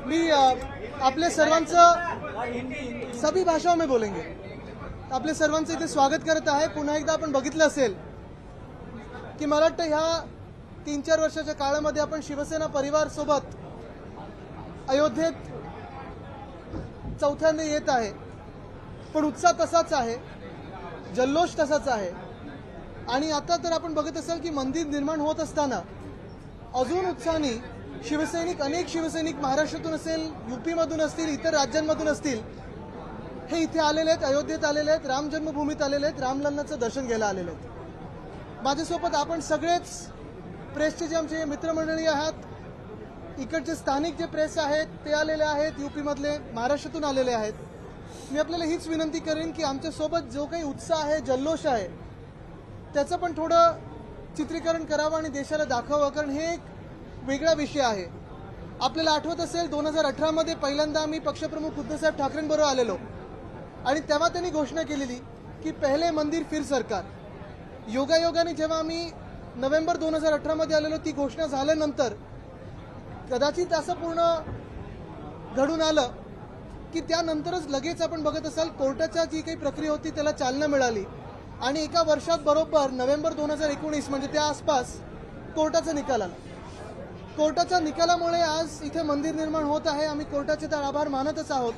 मी आपल्या सर्वांचं सभी भाषाओं में बोलेंगे. आपल्या सर्वांचं इथे स्वागत करत आहे. पुन्हा एकदा आपण बघितलं असेल की मला वाटतं ह्या 3-4 वर्षाच्या काळामध्ये आपण शिवसेना परिवार सोबत अयोध्येत चौथ्यांदा येत आहे. पण उत्साह तसाच आहे, जल्लोष तसाच आहे. आणि आता तर आपण बघत असाल की मंदिर निर्माण होत असताना अजून उत्साहाने शिवसैनिक, अनेक शिवसैनिक महाराष्ट्रातून असेल, यूपीमधून असतील, इतर राज्यांमधून असतील, हे इथे आलेले आहेत, अयोध्येत आलेले आहेत, राम जन्मभूमीत आलेले आहेत, रामलल्लाचं दर्शन घ्यायला आलेले आहेत. माझ्यासोबत आपण सगळेच प्रेसचे जे आमचे मित्रमंडळी आहात, इकडचे स्थानिक जे प्रेस आहेत ते आलेले आहेत, यूपीमधले, महाराष्ट्रातून आलेले आहेत. मी आपल्याला हीच विनंती करेन की आमच्यासोबत जो काही उत्साह आहे, जल्लोष आहे, त्याचं पण थोडं चित्रीकरण करावं आणि देशाला दाखवावं. कारण हे एक वेगळा विषय आहे. आपल्याला आठवत असेल 2018 मध्ये पहिल्यांदा आम्ही पक्षप्रमुख उद्धवसाहेब ठाकरेंबरोबर आलेलो आणि तेव्हा त्यांनी घोषणा केलेली की पहिले मंदिर फिर सरकार. योगायोगाने जेव्हा आम्ही नोव्हेंबर 2018 मध्ये आलेलो, ती घोषणा झाल्यानंतर कदाचित असं पूर्ण घडून आलं की त्यानंतरच लगेच आपण बघत असाल कोर्टाच्या जी काही प्रक्रिया होती त्याला चालना मिळाली आणि एका वर्षात बरोबर नोव्हेंबर 2019 म्हणजे त्या आसपास कोर्टाचा निकाल आला. कोर्टाच्या निकालामुळे आज इथे मंदिर निर्माण होत आहे. आम्ही कोर्टाचे तर आभार मानतच आहोत.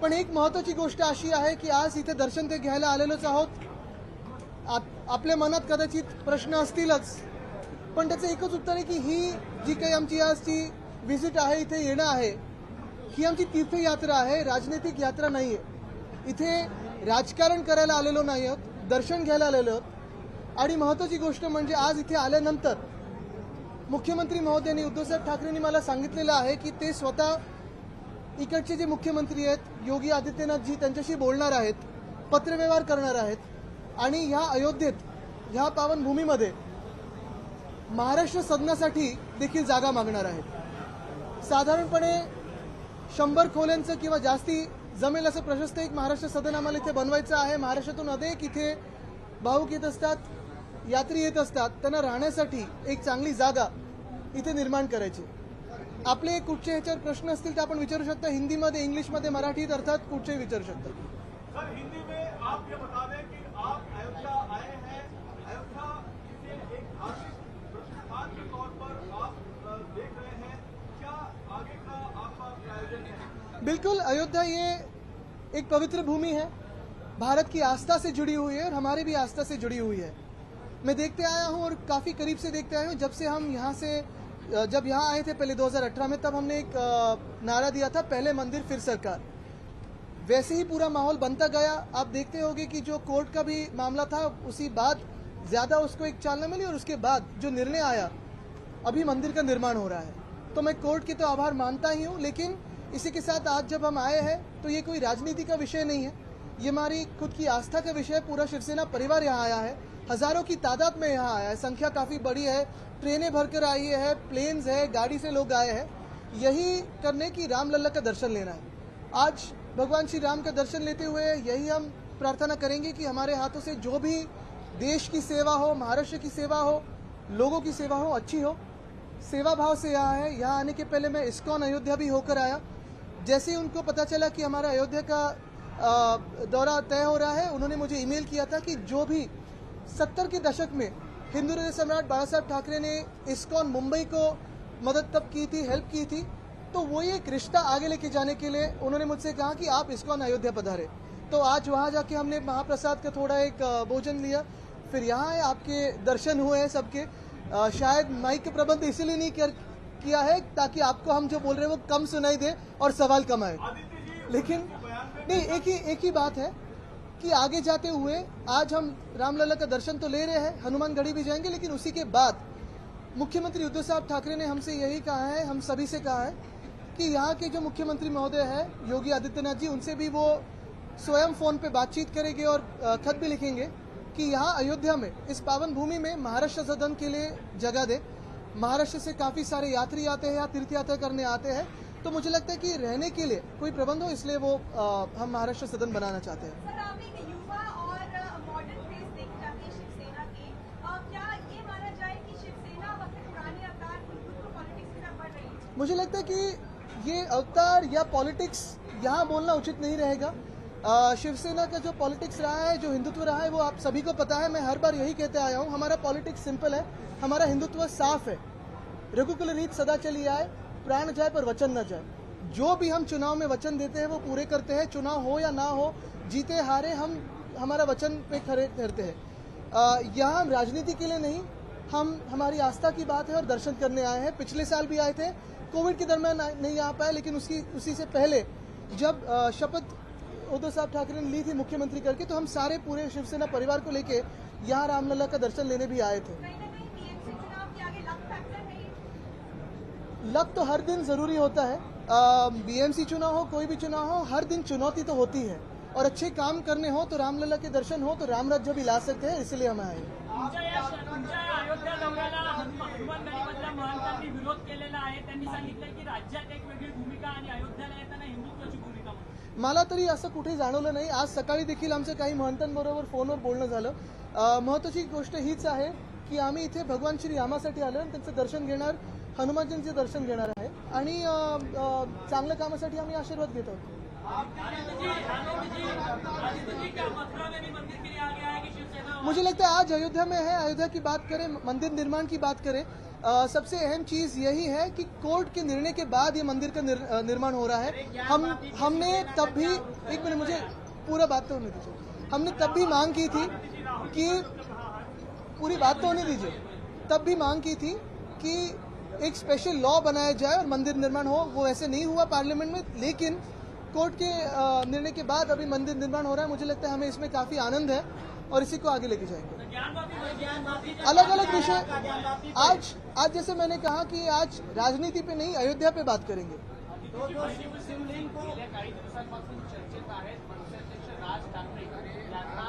पण एक महत्त्वाची गोष्ट अशी आहे की आज इथे दर्शन ते घ्यायला आलेलोच आहोत. आपल्या मनात कदाचित प्रश्न असतीलच, पण त्याचं एकच उत्तर आहे की ही जी काही आमची आजची व्हिजिट आहे, इथे येणं आहे, ही आमची तीर्थयात्रा आहे, राजनैतिक यात्रा नाही आहे. इथे राजकारण करायला आलेलो नाही आहोत, दर्शन घ्यायला आलेलो आहोत. आणि महत्त्वाची गोष्ट म्हणजे आज इथे आल्यानंतर मुख्यमंत्री महोदयांनी, उद्धवसाहेब ठाकरेंनी मला सांगितलेलं आहे की ते स्वतः इकडचे जे मुख्यमंत्री आहेत, योगी आदित्यनाथजी, त्यांच्याशी बोलणार आहेत, पत्रव्यवहार करणार आहेत आणि ह्या अयोध्येत, ह्या पावनभूमीमध्ये महाराष्ट्र सदनासाठी देखील जागा मागणार आहेत. साधारणपणे 100 खोल्यांचं किंवा जास्ती जमेल असं प्रशस्त एक महाराष्ट्र सदन आम्हाला इथे बनवायचं आहे. महाराष्ट्रातून अनेक इथे भाविक येत असतात, यात्री येत असतात, त्यांना राहण्यासाठी एक चांगली जागा इथे निर्माण करायची. आपले कुठचे ह्याच्यावर प्रश्न असतील तर आपण विचारू शकता. हिंदीमध्ये, इंग्लिशमध्ये, मराठीत, अर्थात कुठचेही विचारू शकता. सर, हिंदी में आप ये बता दें कि आप अयोध्या आए हैं, अयोध्या इसे एक धार्मिक प्रतिष्ठान के तौर पर आप देख रहे हैं, क्या आगे का आपका आयोजन है? बिल्कुल, अयोध्या ये एक पवित्र भूमि है, भारत की आस्था से जुड़ी हुई है और हमारी भी आस्था से जुड़ी हुई है. मैं देखते आया हूँ और काफ़ी करीब से देखते आया हूँ. जब से हम यहाँ से जब यहाँ आए थे पहले 2018 में, तब हमने एक नारा दिया था, पहले मंदिर फिर सरकार. वैसे ही पूरा माहौल बनता गया. आप देखते होंगे कि जो कोर्ट का भी मामला था, उसी बाद ज़्यादा उसको एक चालना मिली और उसके बाद जो निर्णय आया, अभी मंदिर का निर्माण हो रहा है. तो मैं कोर्ट के तो आभार मानता ही हूँ, लेकिन इसी के साथ आज जब हम आए हैं तो ये कोई राजनीति का विषय नहीं है, ये हमारी खुद की आस्था का विषय है. पूरा शिवसेना परिवार यहाँ आया है, हज़ारों की तादाद में यहाँ आया है, संख्या काफ़ी बड़ी है, ट्रेनें भरकर आई है, प्लेन्स है, गाड़ी से लोग आए हैं यही करने की रामलल्ला का दर्शन लेना है. आज भगवान श्री राम का दर्शन लेते हुए यही हम प्रार्थना करेंगे कि हमारे हाथों से जो भी देश की सेवा हो, महाराष्ट्र की सेवा हो, लोगों की सेवा हो, अच्छी हो. सेवा भाव से यहाँ है. यहाँ आने के पहले मैं इस्कॉन अयोध्या भी होकर आया. जैसे ही उनको पता चला कि हमारा अयोध्या का दौरा तय हो रहा है, उन्होंने मुझे ईमेल किया था कि जो भी 70 के दशक में हिंदू हृदय सम्राट बाला साहब ठाकरे ने इस्कॉन मुंबई को मदद तब की थी, हेल्प की थी, तो वो एक रिश्ता आगे लेके जाने के लिए उन्होंने मुझसे कहा कि आप इस्कॉन अयोध्या पधारे. तो आज वहाँ जाके हमने महाप्रसाद का थोड़ा एक भोजन लिया, फिर यहाँ आए, आपके दर्शन हुए हैं सबके. शायद माइक का प्रबंध इसीलिए नहीं किया है ताकि आपको हम जो बोल रहे हैं वो कम सुनाई दे और सवाल कम आए. लेकिन नहीं, एक ही बात है कि आगे जाते हुए आज हम रामलल्ला का दर्शन तो ले रहे हैं, हनुमानगढ़ी भी जाएंगे, लेकिन उसी के बाद मुख्यमंत्री उद्धव साहब ठाकरे ने हमसे यही कहा है, हम सभी से कहा है कि यहाँ के जो मुख्यमंत्री महोदय हैं योगी आदित्यनाथ जी, उनसे भी वो स्वयं फ़ोन पे बातचीत करेंगे और खत भी लिखेंगे कि यहाँ अयोध्या में, इस पावन भूमि में महाराष्ट्र सदन के लिए जगह दे. महाराष्ट्र से काफ़ी सारे यात्री आते हैं, यहाँ तीर्थ यात्रा करने आते हैं, तो मुझे लगता है कि रहने के लिए कोई प्रबंध हो, इसलिए वो हम महाराष्ट्र सदन बनाना चाहते हैं. सर, आप एक युवा और मॉडर्न फेस देखना चाहते हैं शिवसेना के, क्या ये माना जाए कि शिवसेना अपने पुराने आकार खुद को पॉलिटिक्स में बढ़ रही है? मुझे लगता है कि ये अवतार या पॉलिटिक्स यहाँ बोलना उचित नहीं रहेगा। शिवसेना का जो पॉलिटिक्स रहा है, जो हिंदुत्व रहा है, वो आप सभी को पता है। मैं हर बार यही कहते आया हूँ, हमारा पॉलिटिक्स सिंपल है, हमारा हिंदुत्व साफ है। रघुकुल रीत सदा चली आए, प्राण जाए पर वचन न जाए। जो भी हम चुनाव में वचन देते हैं वो पूरे करते हैं, चुनाव हो या ना हो, जीते हारे हम हमारा वचन पे खड़े करते हैं। यहाँ हम राजनीति के लिए नहीं, हम हमारी आस्था की बात है और दर्शन करने आए हैं। पिछले साल भी आए थे, कोविड के दरमियान नहीं आ पाए, लेकिन उसी से पहले जब शपथ उद्धव साहब ठाकरे ने ली थी मुख्यमंत्री करके, तो हम सारे पूरे शिवसेना परिवार को लेके यहाँ रामलला का दर्शन लेने भी आए थे। कहीं ना कहीं बीएमसी चुनाव के आगे लक फैक्टर नहीं? लक तो हर दिन जरूरी होता है। बीएमसी चुनाव हो, कोई भी चुनाव हो, हर दिन चुनौती तो होती है, और अच्छे काम करने हो तो रामलला के दर्शन हो तो राम राज्य भी ला सकते हैं, इसलिए हम आए। तुमच्या या अयोध्या दौऱ्याला हनुमानगडीमधल्या महंतांनी विरोध केलेला आहे. त्यांनी सांगितलंय की राज्यात एक वेगळी भूमिका आणि अयोध्याला येताना हिंदुत्वाची भूमिका म्हणून. मला तरी असं कुठे जाणवलं नाही। आज सकाळी देखील आमचं काही महंतांबरोबर फोनवर बोलणं झालं। महत्त्वाची गोष्ट हीच आहे की आम्ही इथे भगवान श्री रामासाठी आलो आणि त्यांचं दर्शन घेणार, हनुमानजींचे दर्शन घेणार आहे, आणि चांगल्या कामासाठी आम्ही आशीर्वाद घेत आहोत। मुझे लगता है आज अयोध्या में है, अयोध्या की बात करें, मंदिर निर्माण की बात करें, सबसे अहम चीज यही है कि कोर्ट के निर्णय के बाद ये मंदिर का निर्माण हो रहा है। हमने तब भी, एक मिनट मुझे पूरा बात तो होने दीजिए, हमने तब भी मांग की थी कि, पूरी बात तो होने दीजिए, तब भी मांग की थी कि एक स्पेशल लॉ बनाया जाए और मंदिर निर्माण हो। वो ऐसे नहीं हुआ पार्लियामेंट में, लेकिन कोर्ट के निर्णय के बाद अभी मंदिर निर्माण हो रहा है। मुझे लगता है हमें इसमें काफी आनंद है और इसी को आगे लेके जाएंगे। अलग अलग विषय, आज जैसे मैंने कहा कि आज राजनीति पे नहीं, अयोध्या पे बात करेंगे। शिवलिंग को काही दिवसांपासून चर्चेत आहेत. मनसे अध्यक्ष राज ठाकरे यांना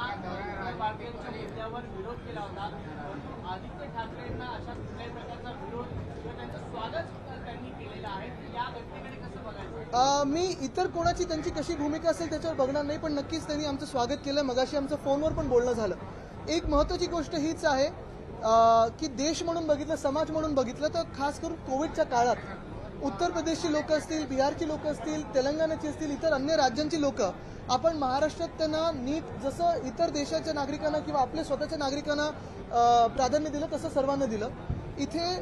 भारतीयांच्या मुद्द्यावर विरोध केला होता. आदित्य ठाकरेंना अशा कुठल्याही प्रकारचा विरोध किंवा त्यांचं स्वागत त्यांनी केलेलं आहे. या घटनेकडे कसं बघायचं? मी इतर कोणाची त्यांची कशी भूमिका असेल त्याच्यावर बघणार नाही, पण नक्कीच त्यांनी आमचं स्वागत केलं। मगाशी आमचं फोनवर पण बोलणं झालं। एक महत्त्वाची गोष्ट हीच आहे की देश म्हणून बघितलं, समाज म्हणून बघितलं तर खास करून कोविडच्या काळात उत्तर प्रदेशची लोक असतील, बिहारची लोक असतील, तेलंगणाची असतील, इतर अन्य राज्यांची लोक, आपण महाराष्ट्रात त्यांना नीट जसं इतर देशाच्या नागरिकांना किंवा आपल्या स्वतःच्या नागरिकांना प्राधान्य दिलं तसं सर्वांना दिलं। इथे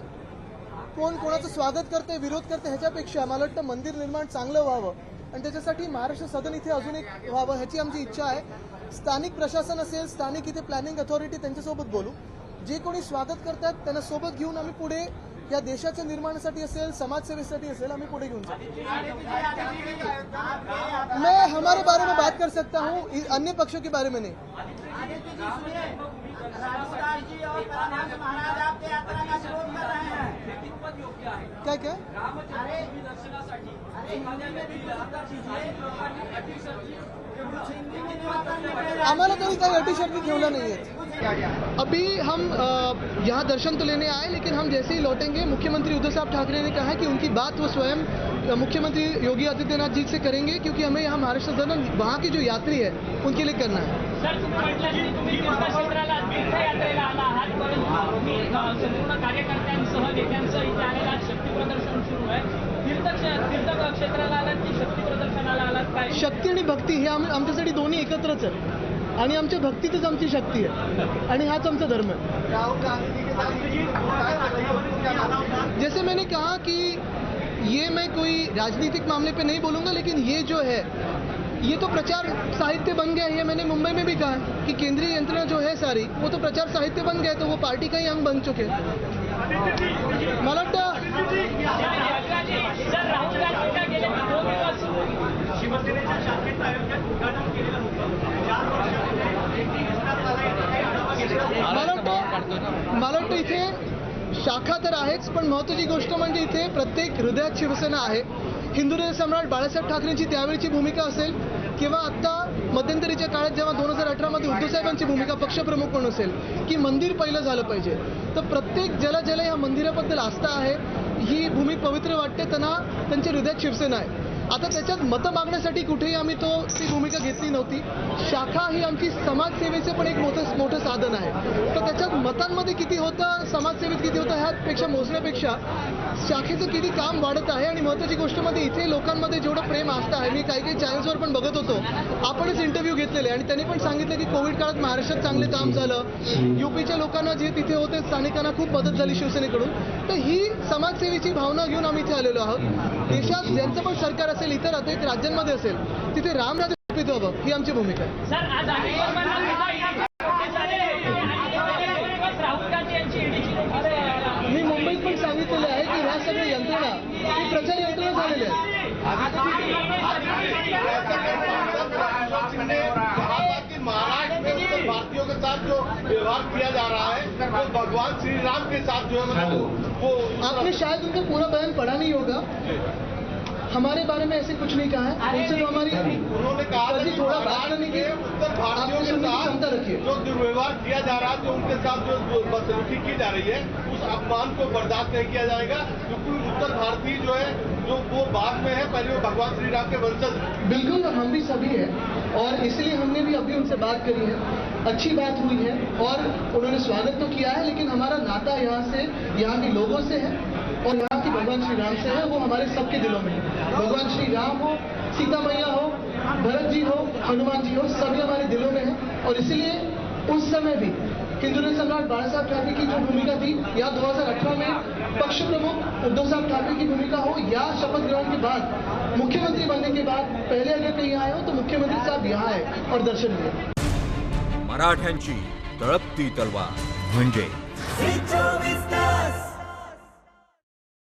कोण कोणाचं स्वागत करते, विरोध करते, ह्याच्यापेक्षा मला वाटतं मंदिर निर्माण चांगलं व्हावं आणि त्याच्यासाठी महाराष्ट्र सदन इथे अजून एक व्हावं ह्याची आमची इच्छा आहे। स्थानिक प्रशासन असेल, स्थानिक इथे प्लॅनिंग अथॉरिटी, त्यांच्यासोबत बोलू। जे कोणी स्वागत करतात त्यांना सोबत घेऊन आम्ही पुढे या देशाच्या निर्माणासाठी असेल, समाजसेवेसाठी असेल, आम्ही पुढे घेऊन जाऊ। मैं हमारे बारे में बात कर सकता हूँ, अन्य पक्षों के बारे में नहीं। क्या क्या आम्हाला तरी काही अटी शर्ती ठेवल्या नाही आहेत। अभी हम यहाँ दर्शन तो लेने आए, लेकिन हम जैसे ही लौटेंगे, मुख्यमंत्री उद्धव साहब ठाकरे ने कहा है कि उनकी बात वो स्वयं मुख्यमंत्री योगी आदित्यनाथ जी से करेंगे, क्योंकि हमें यहाँ महाराष्ट्र सदन वहाँ की जो यात्री है उनके लिए करना है। सर, तुम्ही तीर्थक्षेत्राला तीर्थयात्रेला आला आहात, परंतु तुम्ही संपूर्ण कार्यकर्त्यांसह नेत्यांसह इथे आलेला शक्ती प्रदर्शन सुरू आहे। तीर्थक्षेत्राला आलात की शक्ती प्रदर्शनाला आलात? काय शक्ती आणि भक्ती हे आमच्यासाठी दोन्ही एकत्रच आहे, आणि आमच्या भक्तीतच आमची शक्ती आहे, आणि हाच आमचा धर्म है। जैसे मैंने कहा कि ये मैं कोई राजनीतिक मामले पे नहीं बोलूंगा, लेकिन ये जो है ये तो प्रचार साहित्य बन गया है। ये मैंने मुंबई में भी कहा कि केंद्रीय यंत्रणा जो है सारी, वो तो प्रचार साहित्य बन गए, तो वो पार्टी का ही अंग बन चुके। मला वाटतं राहुल गांधींना गेले 2 दिवस शिवसेनेच्या शाखेचं आयोजन उद्घाटन केलेलं होतं। 4 मला वाटतं इथे शाखा तर आहेच, पण महत्त्वाची गोष्ट म्हणजे इथे प्रत्येक हृदयात शिवसेना आहे। हिंदू हृदय सम्राट बाळासाहेब ठाकरेंची त्यावेळची भूमिका असेल, किंवा आता मध्यंतरीच्या काळात जेव्हा 2018 मध्ये उद्धव साहेबांची भूमिका पक्षप्रमुख म्हणून असेल की मंदिर पहिलं झालं पाहिजे, तर प्रत्येक ज्याला या मंदिराबद्दल आस्था आहे, ही भूमी पवित्र वाटते, त्यांना त्यांच्या हृदयात शिवसेना आहे। आता त्याच्यात मतं मागण्यासाठी कुठेही आम्ही ती भूमिका घेतली नव्हती. शाखा ही आमची समाजसेवेचं पण एक मोठं साधन आहे. तर त्याच्यात मतांमध्ये किती होतं, समाजसेवेत किती होतं ह्यापेक्षा मोजण्यापेक्षा शाखेचं किती काम वाढत आहे. आणि महत्त्वाची गोष्ट म्हणजे इथे लोकांमध्ये जेवढं प्रेम आस्था आहे, मी काही चॅनल्सवर पण बघत होतो, आपणच इंटरव्ह्यू घेतलेले आणि त्यांनी पण सांगितलं की कोविड काळात महाराष्ट्रात चांगले काम झालं, यूपीच्या लोकांना जे तिथे होते स्थानिकांना खूप मदत झाली शिवसेनेकडून. तर ही समाजसेवेची भावना घेऊन आम्ही इथे आलेलो आहोत. देशात ज्यांचं पण सरकार असेल, इतर अनेक राज्यांमध्ये असेल, तिथे रामराज्य स्थापित व्हावं ही आमची भूमिका आहे. सर, आज राहुल गांधी यांची ईडीची नोटीस आहे. मी मुंबईत पण सांगितलेलं आहे की ह्या सगळ्या यंत्रणा ही प्रचार यंत्रणा झालेल्या आहेत. महाराष्ट्र में उत्तर भारतीयों के साथ जो व्यवहार किया जा रहा है वो भगवान श्री राम के साथ जो है मतलब वो आपने शायद उनका पूरा बयान पढ़ा नहीं होगा. हमारे बारे में ऐसे कुछ नहीं कहा है. उनसे तो हमारी उन्होंने कहा था कि थोड़ा बात करने की उत्तर भारतीयों आपकी के सुनने की क्षमता साथ रखिए. जो दुर्व्यवहार किया जा रहा है, जो उनके साथ जो बदसलूकी की जा रही है, उस अपमान को बर्दाश्त नहीं किया जाएगा. क्योंकि उत्तर भारतीय जो है जो वो बाद में है, पहले वो भगवान श्री राम के वंशज. बिल्कुल, हम भी सभी हैं और इसलिए हमने भी अभी उनसे बात करी है. अच्छी बात हुई है और उन्होंने स्वागत तो किया है, लेकिन हमारा नाता यहाँ के लोगों से है और यहाँ की भगवान श्री राम से है. वो हमारे सबके दिलों में है. भगवान श्री राम हो, सीता मैया हो, भरत जी हो, हनुमान जी हो, सभी हमारे दिलों में है. और इसलिए उस समय भी हिंदुस्तान सम्राट बाला साहब ठाकरे की जो भूमिका थी, या 2018 में पक्ष प्रमुख उद्धव साहब ठाकरे की भूमिका हो, या शपथ ग्रहण के बाद मुख्यमंत्री बनने के बाद पहले अगर कहीं आए हो तो मुख्यमंत्री साहब यहाँ आए और दर्शन दिए. मराठ्यांची तळपती तलवार म्हणजे झी 24 तास.